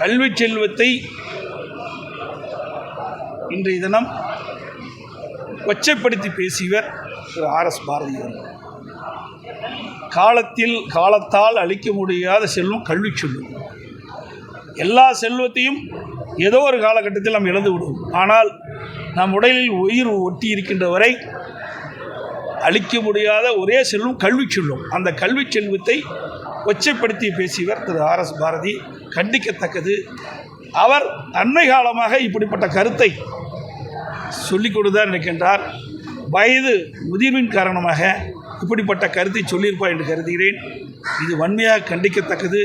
கல்வி செல்வத்தை இன்றைய தினம் கொச்சைப்படுத்தி பேசியவர் திரு ஆர்.எஸ். பாரதி அவர்கள். காலத்தால் அளிக்க முடியாத செல்வம் கல்வி செல்வம். எல்லா செல்வத்தையும் ஏதோ ஒரு காலகட்டத்தில் நாம் இழந்து விடுவோம். ஆனால் நம் உடலில் உயிர் ஒட்டி இருக்கின்ற வரை அளிக்க முடியாத ஒரே செல்வம் கல்வி செல்வம். அந்த கல்வி செல்வத்தை கொச்சைப்படுத்தி பேசியவர் திரு ஆர்.எஸ். பாரதி கண்டிக்கத்தக்கது. அவர் அண்மை காலமாக இப்படிப்பட்ட கருத்தை சொல்லிக் கொடுதான் இருக்கின்றார். வயது முதிர்வின் காரணமாக இப்படிப்பட்ட கருத்தை சொல்லியிருப்பார் என்று கருதுகிறேன். இது வன்மையாக கண்டிக்கத்தக்கது.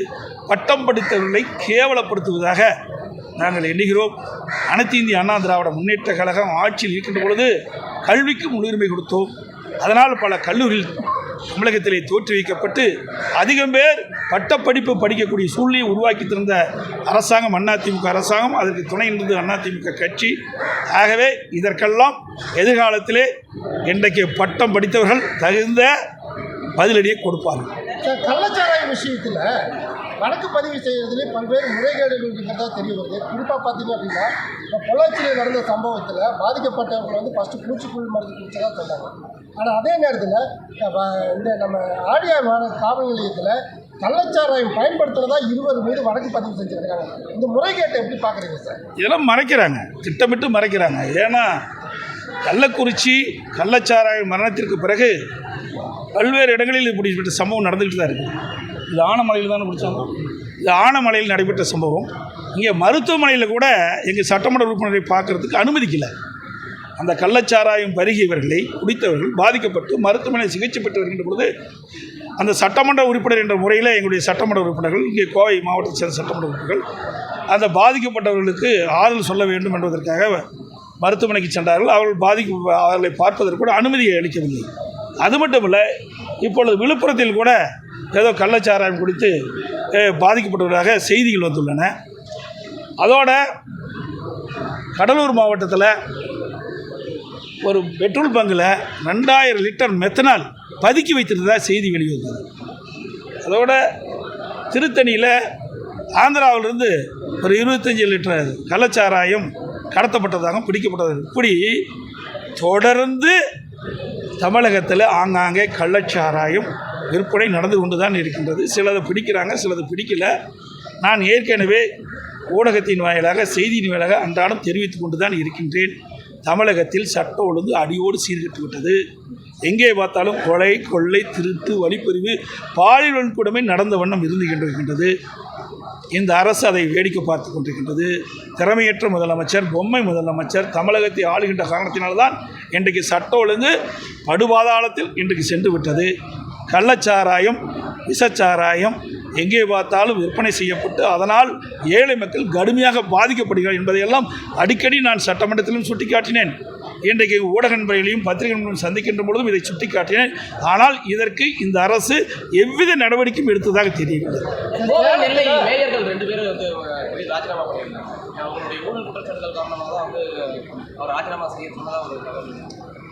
பட்டம் படித்தவர்களை கேவலப்படுத்துவதாக நாங்கள் எண்ணுகிறோம். அனைத்து இந்திய அண்ணா திராவிட முன்னேற்ற கழகம் ஆட்சியில் இருக்கின்ற பொழுது கல்விக்கு முன்னுரிமை கொடுத்தோம். அதனால் பல கல்லூரிகள் தமிழகத்திலே தோற்றுவிக்கப்பட்டு அதிகம் பேர் பட்டப்படிப்பு படிக்கக்கூடிய சூழ்நிலையை உருவாக்கி தந்த அரசாங்கம் அதிமுக அரசாங்கம், அதற்கு துணை நின்றது அதிமுக கட்சி. ஆகவே இதற்கெல்லாம் எதிர்காலத்திலே இன்றைக்கு பட்டம் படித்தவர்கள் தகுந்த பதிலடியை கொடுப்பார்கள். கள்ளச்சாராய விஷயத்தில் வழக்கு பதிவு செய்வதிலே பல்வேறு முறைகேடுகள் இருக்கிறதா தெரிய வருது. குறிப்பாக பார்த்தீங்க அப்படின்னா பொள்ளாச்சியில் நடந்த சம்பவத்தில் பாதிக்கப்பட்டவங்க ஃபஸ்ட்டு பூச்சிக்கொல்லி மருந்து குடிச்சதாக சொன்னாங்க. ஆனால் அதே நேரத்தில் இந்த நம்ம ஆடியார் காவல் நிலையத்தில் கள்ளச்சாராயம் பயன்படுத்துகிறதா 20 மீது வழக்கு பதிவு செஞ்சுருக்காங்க. இந்த முறைகேட்டை எப்படி பார்க்குறீங்க சார்? இதெல்லாம் மறைக்கிறாங்க, திட்டமிட்டு மறைக்கிறாங்க. ஏன்னா கள்ளக்குறிச்சி கள்ளச்சாராய மரணத்திற்கு பிறகு பல்வேறு இடங்களில் இப்படிப்பட்ட சம்பவம் நடந்துக்கிட்டு தான் இருக்குது. இது ஆனமலையில் தானே பிடிச்சாங்க. இது ஆனமலையில் நடைபெற்ற சம்பவம். இங்கே மருத்துவமனையில் கூட எங்கள் சட்டமன்ற உறுப்பினரை பார்க்குறதுக்கு அனுமதிக்கலை. அந்த கள்ளச்சாராயம் பருகியவர்களை குடித்தவர்கள் பாதிக்கப்பட்டு மருத்துவமனையில் சிகிச்சை பெற்று வருகின்ற பொழுது அந்த சட்டமன்ற உறுப்பினர் என்ற முறையில் எங்களுடைய சட்டமன்ற உறுப்பினர்கள், இங்கே கோவை மாவட்டத்தை சேர்ந்த சட்டமன்ற உறுப்பினர்கள் அந்த பாதிக்கப்பட்டவர்களுக்கு ஆறுதல் சொல்ல வேண்டும் என்பதற்காக மருத்துவமனைக்கு சென்றார்கள். அவர்களை பார்ப்பதற்கு கூட அனுமதியை அளிக்கவில்லை. அது மட்டும் இல்லை, இப்பொழுது விழுப்புரத்தில் கூட ஏதோ கள்ளச்சாராயம் குடித்து பாதிக்கப்பட்டவர்களாக செய்திகள் வந்துள்ளன. அதோட கடலூர் மாவட்டத்தில் ஒரு பெட்ரோல் பங்கில் 2000 லிட்டர் மெத்தனால் பதுக்கி வைத்திருந்ததாக செய்தி வெளிவந்தது. அதோட திருத்தணியில் ஆந்திராவிலிருந்து ஒரு 25 லிட்டர் கள்ளச்சாராயம் கடத்தப்பட்டதாகவும் பிடிக்கப்பட்டதாக. இப்படி தொடர்ந்து தமிழகத்தில் ஆங்காங்கே கள்ளச்சாராயம் விற்பனை நடந்து கொண்டு தான் இருக்கின்றது. சிலதை பிடிக்கிறாங்க, சிலது பிடிக்கல. நான் ஏற்கனவே ஊடகத்தின் வாயிலாக செய்தியின் வாயிலாக அன்றாடம் தெரிவித்து கொண்டு தான் இருக்கின்றேன். தமிழகத்தில் சட்ட ஒழுங்கு அடியோடு சீர்கெட்டு விட்டது. எங்கே பார்த்தாலும் கொலை, கொள்ளை, திருட்டு, வழிப்பறிவு, பாலியல் வன்கொடுமை நடந்த வண்ணம் இருந்து கொண்டிருக்கின்றது. இந்த அரசு அதை வேடிக்கை பார்த்து கொண்டிருக்கின்றது. திறமையற்ற முதலமைச்சர், பொம்மை முதலமைச்சர் தமிழகத்தை ஆளுகின்ற காரணத்தினால்தான் இன்றைக்கு சட்ட ஒழுங்கு படுபாதாளத்தில் இன்றைக்கு சென்று விட்டது. கள்ளச்சாராயம், விஷச்சாராயம் எங்கே பார்த்தாலும் விற்பனை செய்யப்பட்டு அதனால் ஏழை மக்கள் கடுமையாக பாதிக்கப்படுகிறார் என்பதையெல்லாம் அடிக்கடி நான் சட்டமன்றத்திலும் சுட்டிக்காட்டினேன். இன்றைக்கு ஊடக நண்பர்களையும் பத்திரிகை நண்பர்களையும் சந்திக்கின்ற பொழுதும் இதை சுட்டிக்காட்டினேன். ஆனால் இதற்கு இந்த அரசு எவ்வித நடவடிக்கையும் எடுத்ததாக தெரியவில்லை.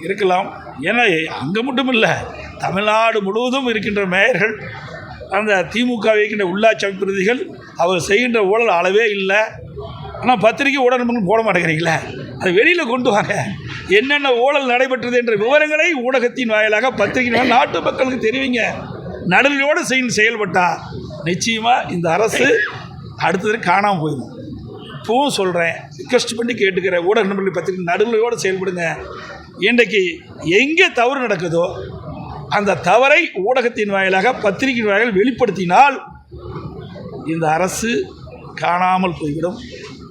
இருக்கலாம். ஏன்னா அங்கே மட்டும் இல்லை, தமிழ்நாடு முழுவதும் இருக்கின்ற மேயர்கள், அந்த திமுக வைக்கின்ற உள்ளாட்சி அமைப்பு பிரதிகள் அவர் செய்கின்ற ஊழல் அளவே இல்லை. ஆனால் பத்திரிகை ஊடகம் போட மாட்டேங்கிறீங்களே, அதை வெளியில் கொண்டு வாங்க. என்னென்ன ஊழல் நடைபெற்றது என்ற விவரங்களை ஊடகத்தின் வாயிலாக பத்திரிகை நாட்டு மக்களுக்கு தெரிவிங்க. நடுநிலையோடு செயல்பட்டால் நிச்சயமாக இந்த அரசு அடுத்தது காணாமல் போயிடும். இப்போவும் சொல்கிறேன், ரிக்வெஸ்ட் பண்ணி கேட்டுக்கிறேன், ஊடக நண்பர்கள் பத்திரிகை நடுநிலையோடு செயல்படுங்க. இன்றைக்கு எங்கே தவறு நடக்குதோ அந்த தவறை ஊடகத்தின் வாயிலாக பத்திரிகை வாயிலாக வெளிப்படுத்தினால் இந்த அரசு காணாமல் போய்விடும்.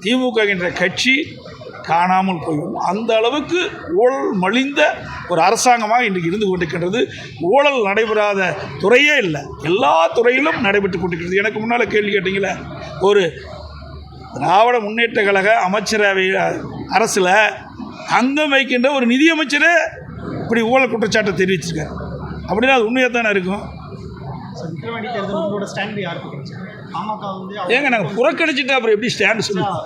திமுக என்ற கட்சி காணாமல் போய்விடும். அந்த அளவுக்கு ஊழல் மலிந்த ஒரு அரசாங்கமாக இன்றைக்கு இருந்து கொண்டிருக்கின்றது. ஊழல் நடைபெறாத துறையே இல்லை, எல்லா துறையிலும் நடைபெற்று கொண்டிருக்கிறது. எனக்கு முன்னால் கேள்வி கேட்டீங்களே, ஒரு திராவிட முன்னேற்ற கழக அமைச்சரவை அரசில் அங்கம் வைக்கின்ற ஒரு நிதியமைச்சரே இப்படி ஊழல் குற்றச்சாட்டை தெரிவிச்சிருக்காரு. அப்படின்னா அது உண்மையாக தானே இருக்கும். ஏங்க நாங்கள் புறக்கணிச்சுட்டு அப்புறம் எப்படி ஸ்டாண்டு சொல்லுவோம்?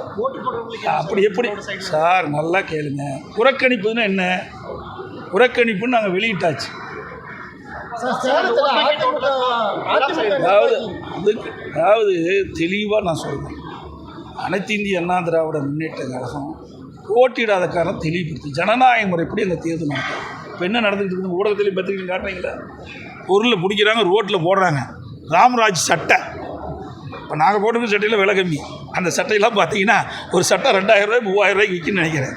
அப்படி எப்படி சார்? நல்லா கேளுங்க. புறக்கணிப்புன்னு என்ன? புறக்கணிப்புன்னு நாங்கள் வெளியிட்டாச்சு. அதாவது தெளிவாக நான் சொல்கிறேன், அனைத்து இந்திய அண்ணா திராவிட முன்னேற்ற கழகம் போட்டியிடாத காரணம் தெளிவுபடுத்தி ஜனநாயக முறைப்படி அந்த தேர்தல் நடக்கும். இப்போ என்ன நடந்துகிட்டு இருக்குது ஊடகத்திலையும் பத்திரிகையும் காட்டுறீங்களா? பொருளை பிடிக்கிறாங்க, ரோட்டில் போடுறாங்க. ராம்ராஜ் சட்டை, இப்போ நாங்கள் போட்டுருக்க சட்டையில் விலை கம்மி. அந்த சட்டையெல்லாம் பார்த்தீங்கன்னா ஒரு சட்டை 2000 ரூபாய் 3000 ரூபாய்க்கு விற்குன்னு நினைக்கிறேன்.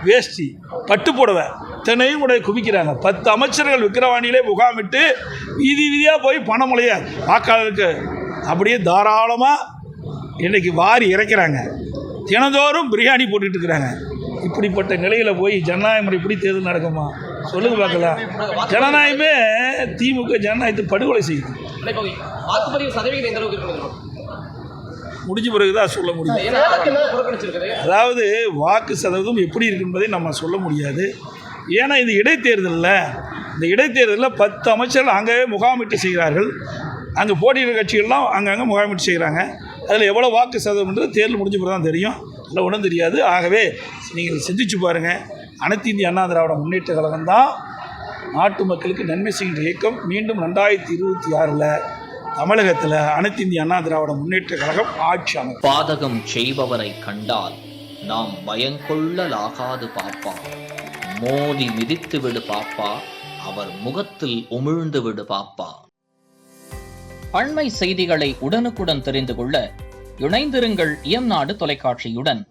வேஷ்டி, பட்டு புடவை இத்தனையும் கூட குவிக்கிறாங்க. 10 அமைச்சர்கள் விக்கிரவாண்டியிலே முகாமிட்டு வீதி வீதியாக போய் பணமுலைய வாக்காளருக்கு அப்படியே தாராளமாக இன்றைக்கி வாரி இறைக்கிறாங்க. தினந்தோறும் பிரியாணி போட்டுட்டு இருக்கிறாங்க. இப்படிப்பட்ட நிலையில் போய் ஜனநாயக முறை இப்படி தேர்தல் நடக்குமா? சொல்லுங்க பார்க்கலாம். ஜனநாயகமே திமுக ஜனநாயகத்தை படுகொலை செய்யுது. வாக்குப்பதிவு சதவீதம் எந்த அளவுக்கு இருக்கு? முடிஞ்ச பிறகு தான் சொல்ல முடியும். அதாவது வாக்கு சதவீதம் எப்படி இருக்கு என்பதை நம்ம சொல்ல முடியாது. ஏன்னா இது இடைத்தேர்தலில், இந்த இடைத்தேர்தலில் 10 அமைச்சர்கள் அங்கேயே முகாமிட்டு செய்கிறார்கள். அங்கே போட்டியிட கட்சிகள்லாம் அங்கங்கே முகாமிட்டு செய்கிறாங்க. அதில் எவ்வளோ வாக்கு சதவீதம்ன்றது தேர்தல் முடிஞ்ச பிறகு தான் தெரியும். இல்லை ஒன்றும் தெரியாது. ஆகவே நீங்கள் சிந்திச்சு பாருங்கள். அனைத்து இந்திய அண்ணா திராவிட முன்னேற்ற கழகம் தான் நாட்டு மக்களுக்கு நன்மை செய்கின்ற இயக்கம். மீண்டும் 2026 தமிழகத்தில் அனைத்து இந்திய அண்ணா திராவிட முன்னேற்ற கழகம் ஆட்சி அமைக்கும். பாதகம் செய்பவரை கண்டால் நாம் பயங்கொள்ளலாகாது பாப்பா, மோதி மிதித்து விடு பாப்பா, அவர் முகத்தில் உமிழ்ந்து விடு பாப்பா. அண்மை செய்திகளை உடனுக்குடன் தெரிந்து கொள்ள இணைந்திருங்கள் இயம்நாடு தொலைக்காட்சியுடன்.